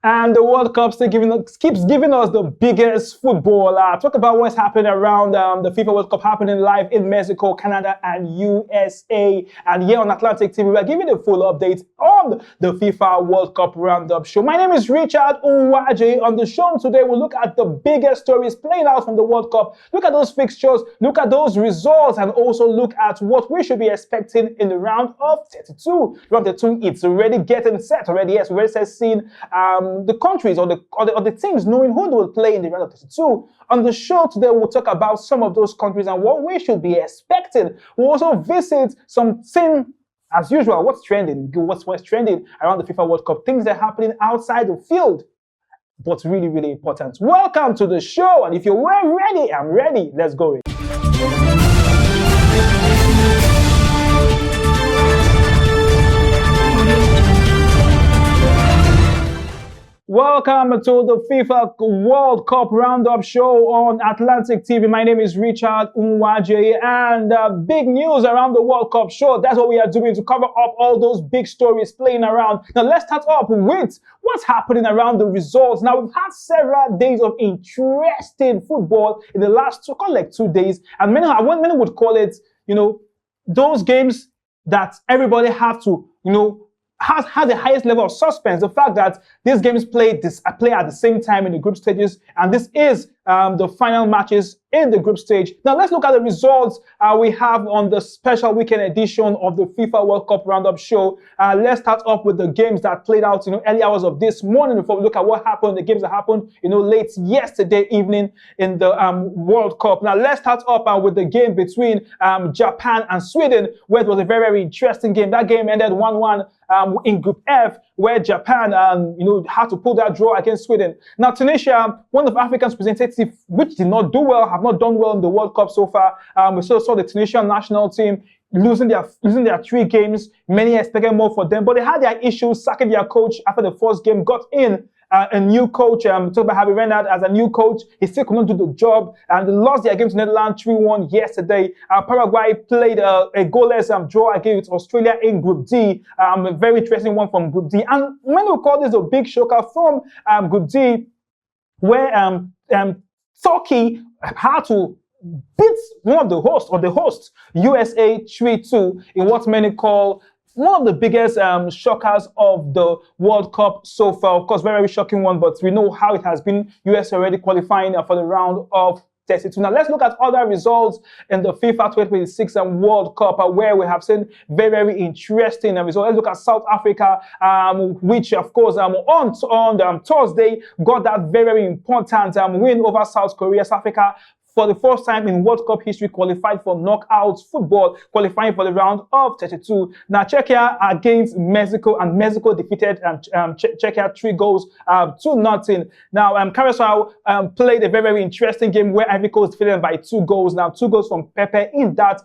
And the World Cup keeps giving us the biggest football. Talk about what's happening around the FIFA World Cup happening live in Mexico, Canada, and USA. And here on Atlantic TV, we're giving you the full update on the FIFA World Cup Roundup show. My name is Richard Unwaje. On the show today, we'll look at the biggest stories playing out from the World Cup. Look at those fixtures, look at those results, and also look at what we should be expecting in the round of 32. Round 32, it's already getting set already. Yes, we already seen the countries or the teams knowing who they will play in the round of 32. On the show today, we'll talk about some of those countries and what we should be expecting. We'll also visit something, as usual, what's trending around the FIFA World Cup, things that are happening outside the field. What's really, really important. Welcome to the show, and if you're ready, I'm ready. Let's go. Welcome to the FIFA World Cup Roundup show on Atlantic TV. My name is Richard Unwaje, and big news around the World Cup show. That's what we are doing to cover up all those big stories playing around. Now, let's start up with what's happening around the results. Now, we've had several days of interesting football in the last 2 days, and many would call it, those games that everybody have to, has the highest level of suspense. The fact that these games play at the same time in the group stages, and this is the final matches in the group stage. Now let's look at the results we have on the special weekend edition of the FIFA World Cup Roundup show. Let's start off with the games that played out, early hours of this morning before we look at what happened, the games that happened, late yesterday evening in the World Cup. Now let's start off with the game between Japan and Sweden, where it was a very, very interesting game. That game ended 1-1 in Group F, where Japan, had to pull that draw against Sweden. Now Tunisia, one of Africa's representatives, which did not do well, have not done well in the World Cup so far. We still saw the Tunisian national team losing their 3 games. Many expected more for them, but they had their issues, sacking their coach after the first game, got in a new coach, talk about Javi Renard as a new coach. He still couldn't do the job, and they lost their game to Netherlands 3-1 yesterday. Paraguay played a goalless draw against Australia in Group D. A very interesting one from Group D. And many will call this a big shocker from Group D, where Turkey had to beat one of the hosts, USA 3-2, in what many call one of the biggest shockers of the World Cup so far. Of course, very, very shocking one, but we know how it has been. US already qualifying for the round of 32. Now, let's look at other results in the FIFA 2026 World Cup, where we have seen very, very interesting results. Let's look at South Africa, which, of course, on Thursday, got that very, very important win over South Korea. South Africa, for the first time in World Cup history, qualified for knockout football, qualifying for the round of 32. Now, Czechia against Mexico, and Mexico defeated Czechia 3-0. Now, Curacao played a very, very interesting game where Ivory Coast defeated them by 2 goals. Now, 2 goals from Pepe in that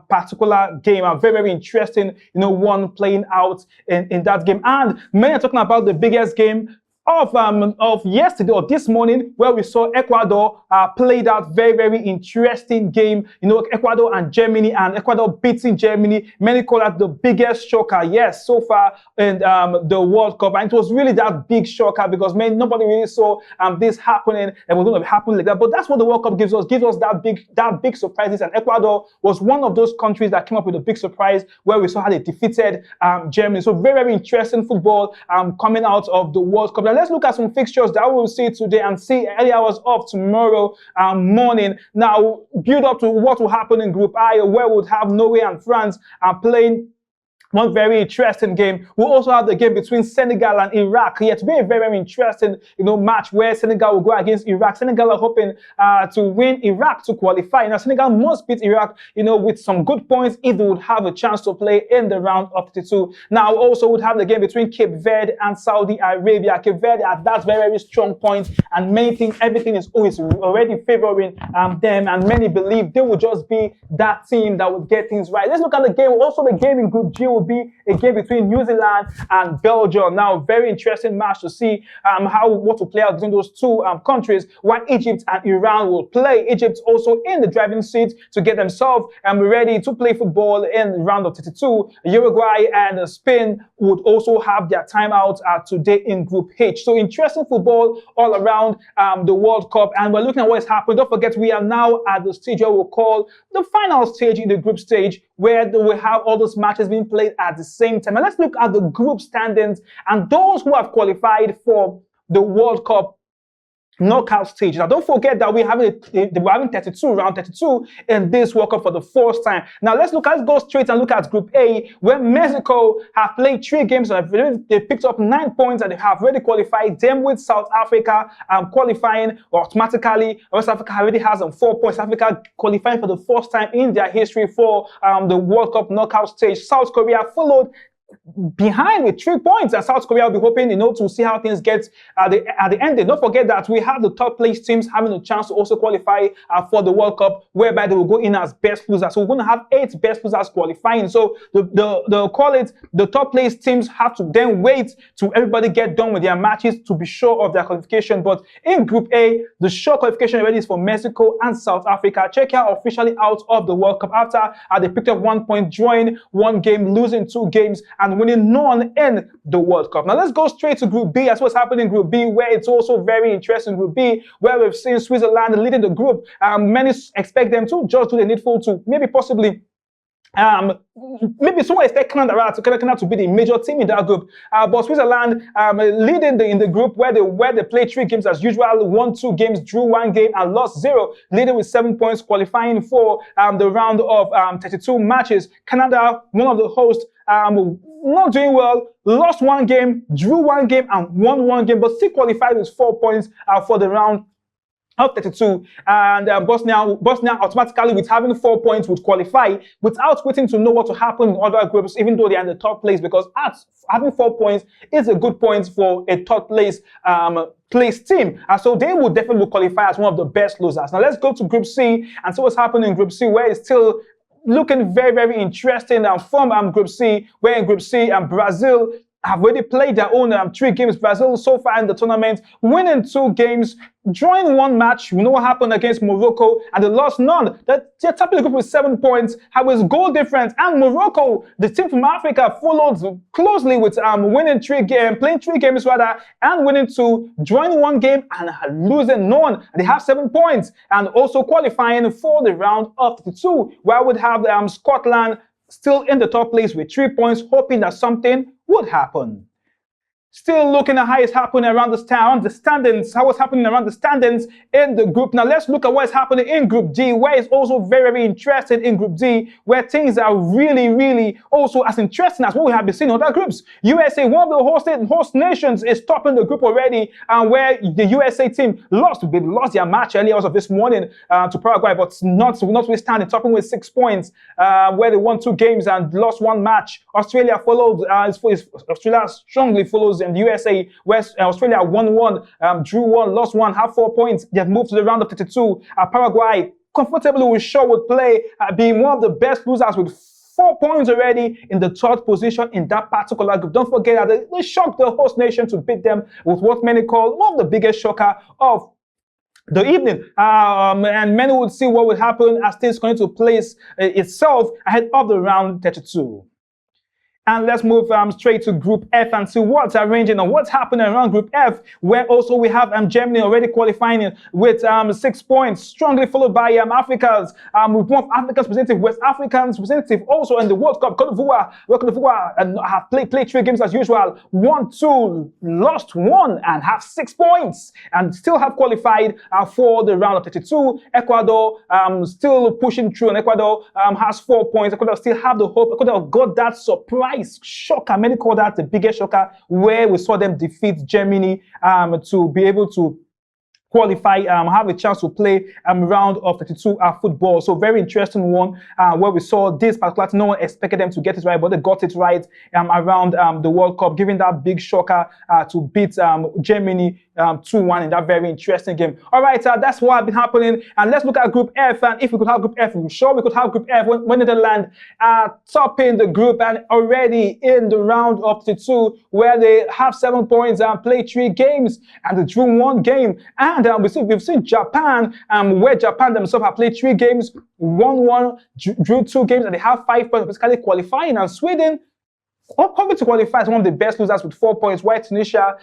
particular game. Very, very interesting, one playing out in that game. And many are talking about the biggest game of yesterday or this morning, where we saw Ecuador play that very, very interesting game. Ecuador and Germany, and Ecuador beating Germany. Many call that the biggest shocker, yes, so far in the World Cup. And it was really that big shocker because nobody really saw this happening and was going to happen like that. But that's what the World Cup gives us that big surprises. And Ecuador was one of those countries that came up with a big surprise, where we saw how they defeated Germany. So very, very interesting football coming out of the World Cup. Now let's look at some fixtures that we will see today and see early hours of tomorrow morning. Now, build up to what will happen in Group I, where we'll have Norway and France playing one very interesting game. We'll also have the game between Senegal and Iraq. Yeah, to be a very, very interesting, match where Senegal will go against Iraq. Senegal are hoping to win Iraq to qualify. Now, Senegal must beat Iraq, with some good points if they would have a chance to play in the round of 32. Now, also would have the game between Cape Verde and Saudi Arabia. Cape Verde at that very, very strong point, and many think everything is always already favoring them, and many believe they will just be that team that would get things right. Let's look at the game. Also, the game in Group G will will be a game between New Zealand and Belgium. Now, very interesting match to see what will play out between those two countries, while Egypt and Iran will play. Egypt also in the driving seat to get themselves ready to play football in the round of 32. Uruguay and Spain would also have their timeout today in Group H. So interesting football all around the World Cup, and we're looking at what is happening. Don't forget, we are now at the stage where we'll call the final stage in the group stage, where we have all those matches being played at the same time. And let's look at the group standings and those who have qualified for the World Cup knockout stage. Now, don't forget that we're having 32, round 32 in this World Cup for the first time. Now, let's go straight and look at Group A, where Mexico have played 3 games and they picked up 9 points and they have already qualified. Them with South Africa qualifying automatically. West Africa already has 4 points. Africa qualifying for the first time in their history for the World Cup knockout stage. South Korea followed behind with 3 points, and South Korea will be hoping, to see how things get at the end. Don't forget that we have the top place teams having a chance to also qualify for the World Cup, whereby they will go in as best losers. So we're going to have 8 best losers qualifying. So the top place teams have to then wait to everybody get done with their matches to be sure of their qualification. But in Group A, the sure qualification already is for Mexico and South Africa. Czechia are officially out of the World Cup after they picked up 1 point, drawing 1 game, losing 2 games, and winning none in the World Cup. Now let's go straight to Group B. That's what's happening in Group B, where it's also very interesting. Group B, where we've seen Switzerland leading the group. Many expect them to just do the needful to maybe possibly maybe someone expect Canada to be the major team in that group, but Switzerland leading in the group where they played 3 games as usual, won 2 games, drew 1 game, and lost 0, leading with 7 points, qualifying for the round of 32 matches. Canada, one of the hosts, not doing well, lost 1 game, drew 1 game, and won 1 game, but still qualified with 4 points for the round of 32, and Bosnia automatically, with having 4 points, would qualify without waiting to know what will happen in other groups, even though they're in the top place, because having 4 points is a good point for a third place team, and so they will definitely qualify as one of the best losers. Now let's go to Group C and see what's happening in Group C, where it's still looking very, very interesting from Group C, where in Group C Brazil have already played their own 3 games. Brazil so far in the tournament, winning 2 games, drawing 1 match. You know what happened against Morocco, and they lost none. They're topping the group with 7 points, have a goal difference, and Morocco, the team from Africa, followed closely with playing 3 games rather, and winning 2, drawing 1 game, and losing none. They have 7 points, and also qualifying for the round of 32, where I would have Scotland still in the top place with 3 points, hoping that something would happen. Still looking at how it's happening around the standings, how it's happening around the standings in the group. Now let's look at what's happening in Group D, where it's also very, very interesting in Group D, where things are really, really also as interesting as what we have been seeing in other groups. USA, one of the host nations, is topping the group already, and where the USA team lost their match earlier as of this morning to Paraguay, but notwithstanding, topping with 6 points, where they won 2 games and lost 1 match. Australia followed, Australia strongly follows the USA, where Australia won 1, drew 1, lost 1, have 4 points. They have moved to the round of 32. Paraguay comfortably with sure would play, being one of the best losers with 4 points already in the 3rd position in that particular group. Don't forget that they shocked the host nation to beat them with what many call one of the biggest shocker of the evening, and many would see what would happen as things going to place itself ahead of the round 32. And let's move straight to Group F and see what's arranging and what's happening around Group F, where also we have Germany already qualifying with 6 points, strongly followed by Africa's, with one of Africa's representative, West African's representative, also in the World Cup. Cote d'Ivoire have played 3 games as usual, won 2, lost 1, and have 6 points, and still have qualified for the round of 32. Ecuador still pushing through, and Ecuador has 4 points. Ecuador still have the hope. Ecuador got that surprise shocker, many call that the biggest shocker, where we saw them defeat Germany to be able to qualify, have a chance to play round of 32 football. So very interesting one, where we saw this particular, no one expected them to get it right, but they got it right around the World Cup, giving that big shocker to beat Germany 2-1 in that very interesting game. All right, that's what has been happening. And let's look at Group F. And if we could have Group F, we're sure we could have Group F when Netherlands are topping the group and already in the round of 32, where they have 7 points and play 3 games and they drew 1 game. And we've seen Japan, where Japan themselves have played 3 games, won 1, drew 2 games, and they have 5 points, basically qualifying. And Sweden, probably to qualify as one of the best losers with 4 points, while Tunisia,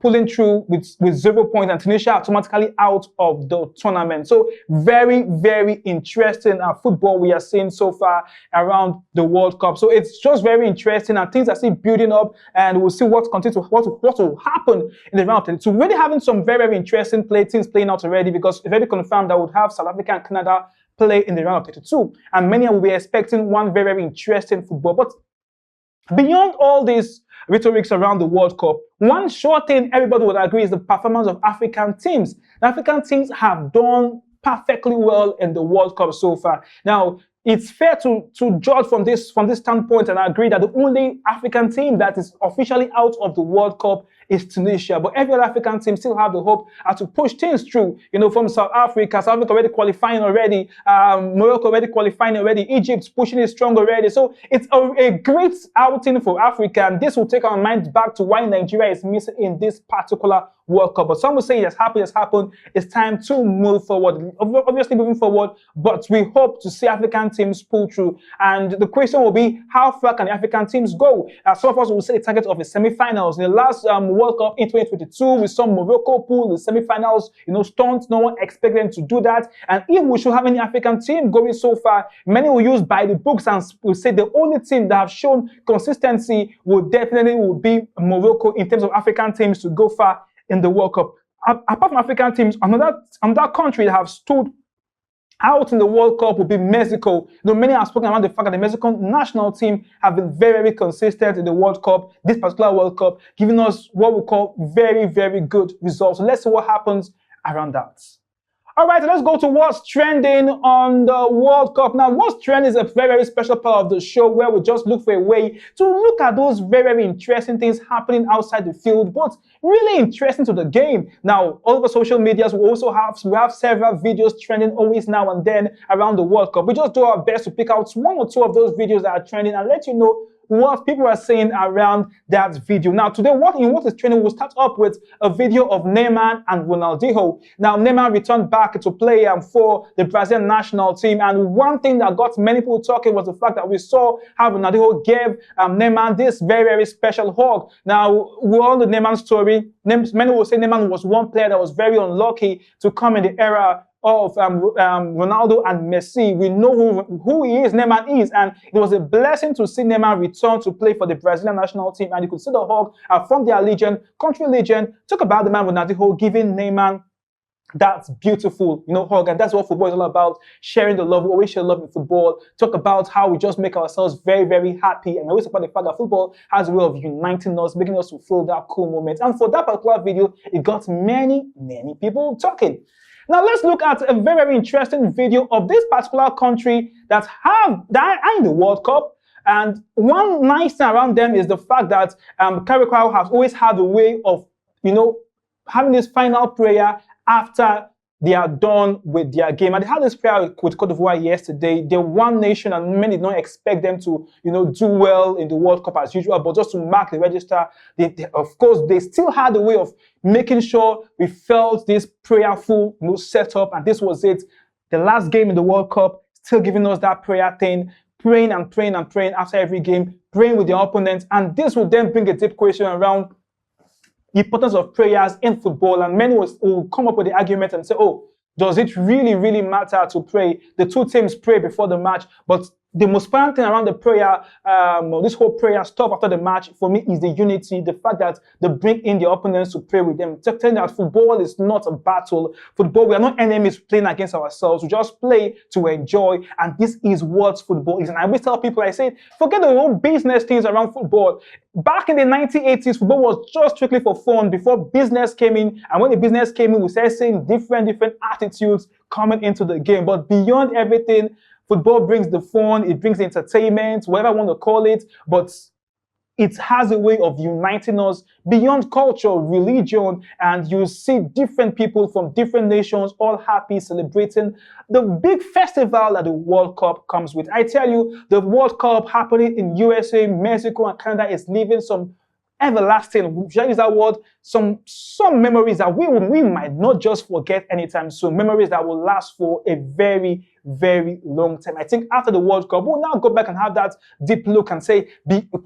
pulling through with 0 points, and Tunisia automatically out of the tournament. So very, very interesting football we are seeing so far around the World Cup. So it's just very interesting, and things are still building up, and we'll see what will happen in the round. So really having some very, very interesting things playing out already, because it's already confirmed that we'll have South Africa and Canada play in the round of 32, and many will be expecting one very, very interesting football. But beyond all these rhetorics around the World Cup, one sure thing everybody would agree is the performance of African teams. The African teams have done perfectly well in the World Cup so far. Now, it's fair to judge from this standpoint and agree that the only African team that is officially out of the World Cup is Tunisia. But every other African team still have the hope to push things through. From South Africa already qualifying already, Morocco already qualifying already, Egypt pushing it strong already. So it's a great outing for Africa, and this will take our minds back to why Nigeria is missing in this particular World Cup. But some will say it has happened. It's time to move forward. Obviously moving forward, but we hope to see African teams pull through. And the question will be, how far can the African teams go? Some of us will say the target of the semi-finals. In the last World Cup in 2022, we saw Morocco pull the semi-finals, stunts. No one expected them to do that. And if we should have any African team going so far, many will use by the books and will say the only team that have shown consistency will be Morocco in terms of African teams to go far in the World Cup. Apart from African teams, another country that have stood out in the World Cup will be Mexico. Many have spoken about the fact that the Mexican national team have been very, very consistent in the World Cup, this particular World Cup, giving us what we call very, very good results. So let's see what happens around that. All right, let's go to what's trending on the World Cup. Now, what's trending is a very, very special part of the show where we just look for a way to look at those very, very interesting things happening outside the field, but really interesting to the game. Now, all over social medias, we have several videos trending always now and then around the World Cup. We just do our best to pick out 1 or 2 of those videos that are trending and let you know what people are saying around that video. Now, today, what is trending, we'll start up with a video of Neymar and Ronaldinho. Now, Neymar returned back to play for the Brazilian national team, and one thing that got many people talking was the fact that we saw how Ronaldinho gave Neymar this very, very special hug. Now, we all know the Neymar story. Many will say Neymar was one player that was very unlucky to come in the era of Ronaldo and Messi. We know who he is, Neymar is, and it was a blessing to see Neymar return to play for the Brazilian national team. And you could see the hug from their legend, country legend. Talk about the man Ronaldinho giving Neymar that beautiful, hug. And that's what football is all about, sharing the love. We always share love in football. Talk about how we just make ourselves very, very happy. And always about the fact that football has a way of uniting us, making us to feel that cool moment. And for that particular video, it got many, many people talking. Now let's look at a very, very interesting video of this particular country that are in the World Cup. And one nice thing around them is the fact that Carriacou has always had a way of, having this final prayer after they are done with their game. And they had this prayer with Cote d'Ivoire yesterday. They're one nation, and many did not expect them to, do well in the World Cup as usual, but just to mark the register, of course, they still had a way of making sure we felt this prayerful, setup, and this was it. The last game in the World Cup, still giving us that prayer thing, praying and praying and praying after every game, praying with their opponents, and this would then bring a deep question around the importance of prayers in football, and many will come up with the argument and say, oh, does it really, really matter to pray? The 2 teams pray before the match, but the most important thing around the prayer, this whole prayer stuff after the match, for me, is the unity, the fact that they bring in the opponents to pray with them. Telling that football is not a battle. Football, we are not enemies playing against ourselves. We just play to enjoy, and this is what football is. And I always tell people, I say, forget the whole business things around football. Back in the 1980s, football was just strictly for fun before business came in. And when the business came in, we started seeing different attitudes coming into the game. But beyond everything, football brings the fun, it brings the entertainment, whatever I want to call it. But it has a way of uniting us beyond culture, religion, and you see different people from different nations all happy celebrating the big festival that the World Cup comes with. I tell you, the World Cup happening in USA, Mexico, and Canada is leaving some everlasting, should I use that word? Some memories that we might not just forget anytime soon. Memories that will last for a very, very long time. I think after the World Cup, we'll now go back and have that deep look and say,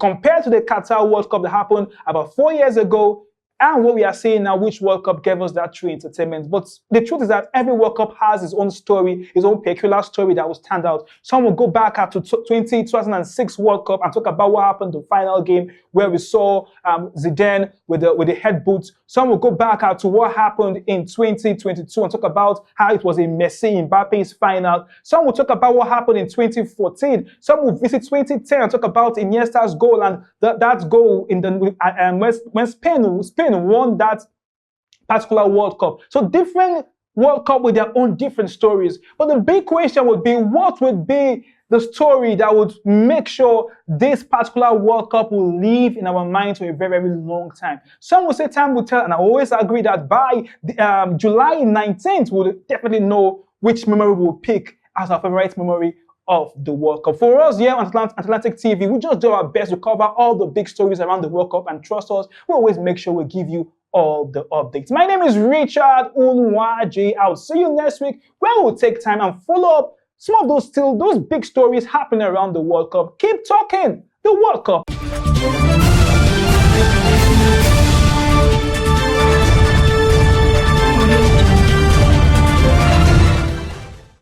compared to the Qatar World Cup that happened about 4 years ago, and what we are seeing now, which World Cup gave us that true entertainment. But the truth is that every World Cup has its own story, its own peculiar story that will stand out. Some will go back up to 2006 World Cup and talk about what happened in the final game where we saw Zidane with the head boots. Some will go back up to what happened in 2022 and talk about how it was a Messi Mbappe's final. Some will talk about what happened in 2014. Some will visit 2010 and talk about Iniesta's goal and that goal in the when Spain won that particular World Cup. So different World Cup with their own different stories. But the big question would be, what would be the story that would make sure this particular World Cup will live in our minds for a very, very long time? Some will say time will tell, and I always agree that by July 19th, we'll definitely know which memory we'll pick as our favorite memory of the World Cup. For us here on Atlantic TV, we just do our best to cover all the big stories around the World Cup, and trust us, we always make sure we give you all the updates. My name is Richard Unwaje. I'll see you next week where we'll take time and follow up some of those big stories happening around the World Cup. Keep talking the World Cup.